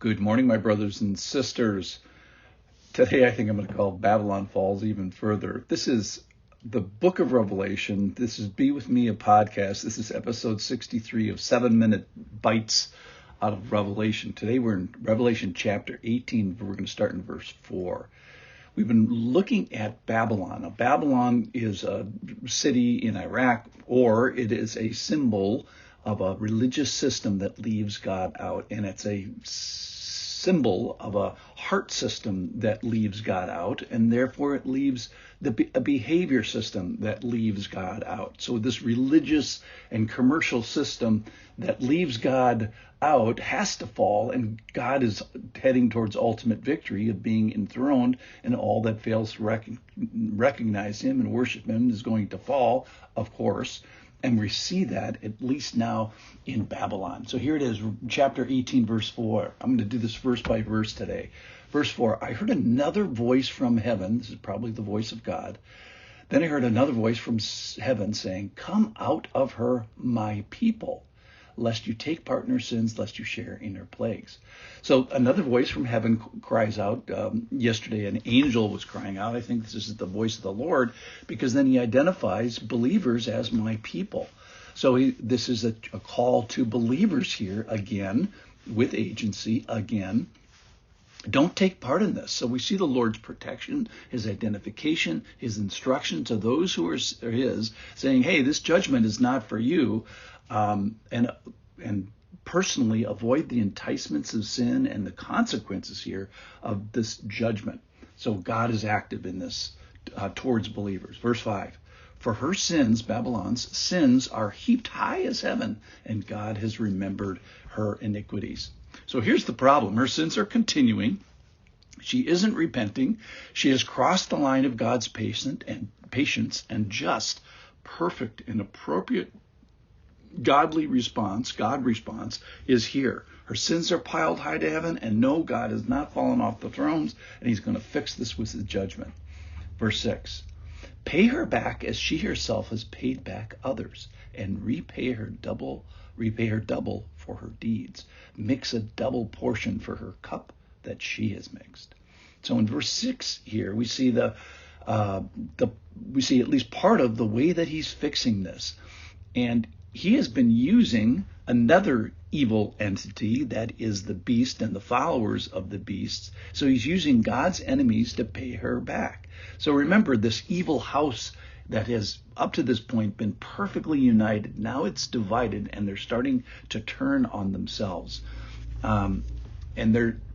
Good morning, my brothers and sisters. Today, I think I'm going to call Babylon Falls even further. This is the book of Revelation. This is Be With Me, a podcast. This is episode 63 of 7-minute bites out of Revelation. Today, we're in Revelation chapter 18. We're going to start in verse 4. We've been looking at Babylon. Now, Babylon is a city in Iraq, or it is a symbol of a religious system that leaves God out, and it's a symbol of a heart system that leaves God out, and therefore it leaves a behavior system that leaves God out. So this religious and commercial system that leaves God out has to fall, and God is heading towards ultimate victory of being enthroned, and all that fails to recognize him and worship him is going to fall, of course. And we see that at least now in Babylon. So here it is, chapter 18, verse 4. I'm going to do this verse by verse today. Verse 4, I heard another voice from heaven. This is probably the voice of God. Then I heard another voice from heaven saying, come out of her, my people, lest you take part in her sins, lest you share in her plagues. So another voice from heaven cries out. Yesterday, an angel was crying out. I think this is the voice of the Lord, because then he identifies believers as my people. So this is a call to believers here again, with agency again. Don't take part in this. So we see the Lord's protection, his identification, his instruction to those who are his, saying, hey, this judgment is not for you. And personally avoid the enticements of sin and the consequences here of this judgment. So God is active in this towards believers. Verse 5, for her sins, Babylon's sins, are heaped high as heaven, and God has remembered her iniquities. So here's the problem. Her sins are continuing. She isn't repenting. She has crossed the line of God's patience and just, perfect, and appropriate God response is here. Her sins are piled high to heaven, and no, God has not fallen off the thrones, and he's going to fix this with his judgment. Verse 6, pay her back as she herself has paid back others, and repay her double for her deeds. Mix a double portion for her cup that she has mixed. So in verse 6 here, we see we see at least part of the way that he's fixing this. And he has been using another evil entity, that is the beast and the followers of the beasts. So he's using God's enemies to pay her back. So remember, this evil house that has up to this point been perfectly united, now it's divided, and they're starting to turn on themselves. And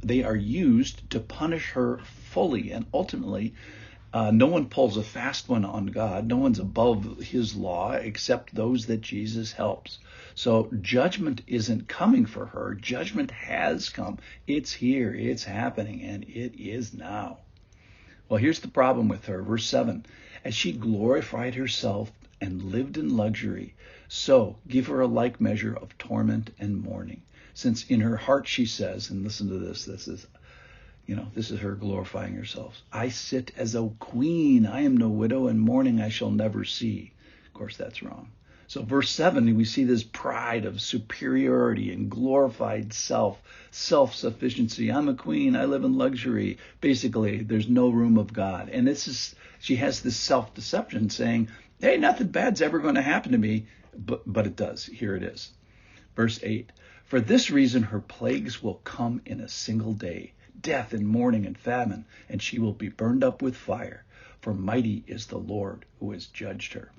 they are used to punish her fully, and ultimately no one pulls a fast one on God. No one's above his law except those that Jesus helps. So judgment isn't coming for her. Judgment has come. It's here. It's happening. And it is now. Well, here's the problem with her. Verse 7, as she glorified herself and lived in luxury, so give her a like measure of torment and mourning. Since in her heart she says, and listen to this, this is her glorifying herself. I sit as a queen. I am no widow, and mourning I shall never see. Of course, that's wrong. So verse 7, we see this pride of superiority and glorified self-sufficiency. I'm a queen. I live in luxury. Basically, there's no room of God. And she has this self-deception saying, hey, nothing bad's ever going to happen to me. But it does. Here it is. Verse 8, for this reason her plagues will come in a single day, death and mourning and famine, and she will be burned up with fire, for mighty is the Lord who has judged her.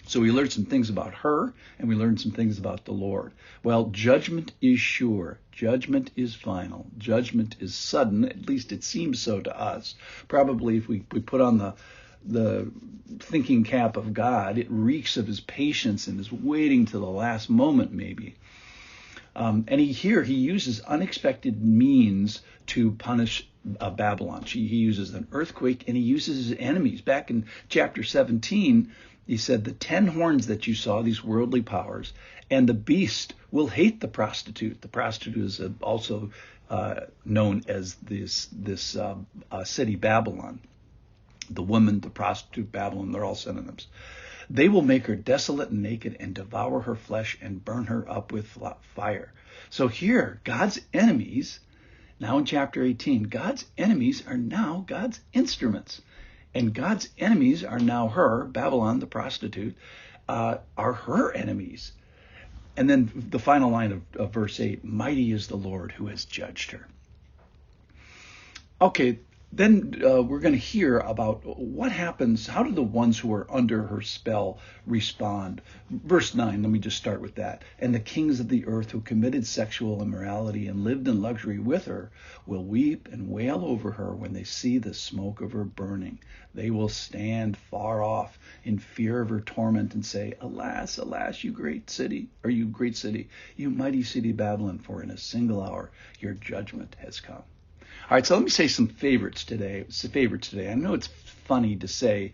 So we learned some things about her, and we learned some things about the Lord. Well, judgment is sure. Judgment is final. Judgment is sudden. At least it seems so to us. Probably if we put on the thinking cap of God, it reeks of his patience and his waiting to the last moment maybe. And he uses unexpected means to punish Babylon. He uses an earthquake, and he uses his enemies. Back in chapter 17, he said, the 10 horns that you saw, these worldly powers, and the beast will hate the prostitute. The prostitute is also known as this city Babylon. The woman, the prostitute, Babylon, they're all synonyms. They will make her desolate and naked and devour her flesh and burn her up with fire. So here, God's enemies Now in chapter 18, God's enemies are now God's instruments. And God's enemies are now her, Babylon, the prostitute, are her enemies. And then the final line of verse 8, mighty is the Lord who has judged her. Okay, then we're going to hear about what happens, how do the ones who are under her spell respond? Verse 9, let me just start with that. And the kings of the earth who committed sexual immorality and lived in luxury with her will weep and wail over her when they see the smoke of her burning. They will stand far off in fear of her torment and say, alas, alas, you great city, you mighty city Babylon, for in a single hour your judgment has come. All right, so let me say some favorites today. I know it's funny to say,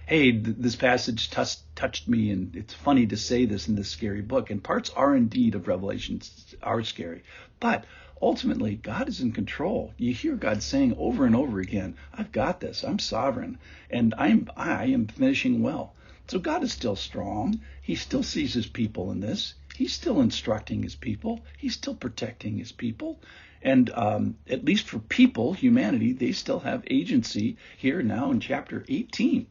hey, this passage touched me, and it's funny to say this in this scary book. And parts are indeed of Revelation are scary. But ultimately, God is in control. You hear God saying over and over again, I've got this. I'm sovereign, and I am finishing well. So God is still strong. He still sees his people in this. He's still instructing his people. He's still protecting his people. And at least for people, humanity, they still have agency here now in chapter 18.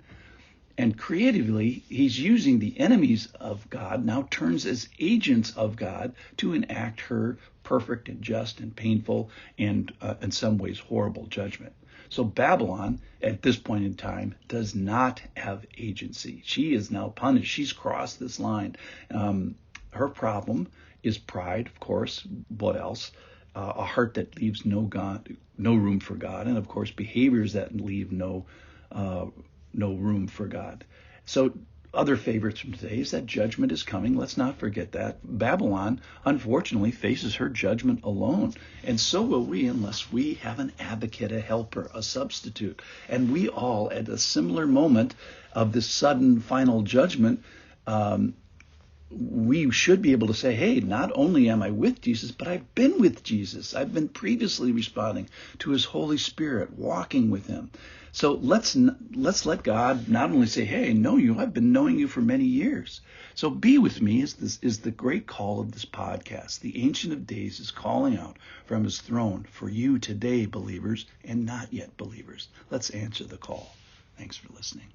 And creatively, he's using the enemies of God, now turns as agents of God to enact her perfect and just and painful and in some ways horrible judgment. So Babylon, at this point in time, does not have agency. She is now punished. She's crossed this line. Her problem is pride, of course. What else? A heart that leaves no room for God, and of course behaviors that leave no room for God. So other favorites from today is that judgment is coming. Let's not forget that. Babylon, unfortunately, faces her judgment alone, and so will we unless we have an advocate, a helper, a substitute. And we all, at a similar moment of this sudden final judgment, we should be able to say, hey, not only am I with Jesus, but I've been with Jesus. I've been previously responding to his Holy Spirit, walking with him. So let's let God not only say, hey, I know you, I've been knowing you for many years. So be with me is the great call of this podcast. The Ancient of Days is calling out from his throne for you today, believers, and not yet believers. Let's answer the call. Thanks for listening.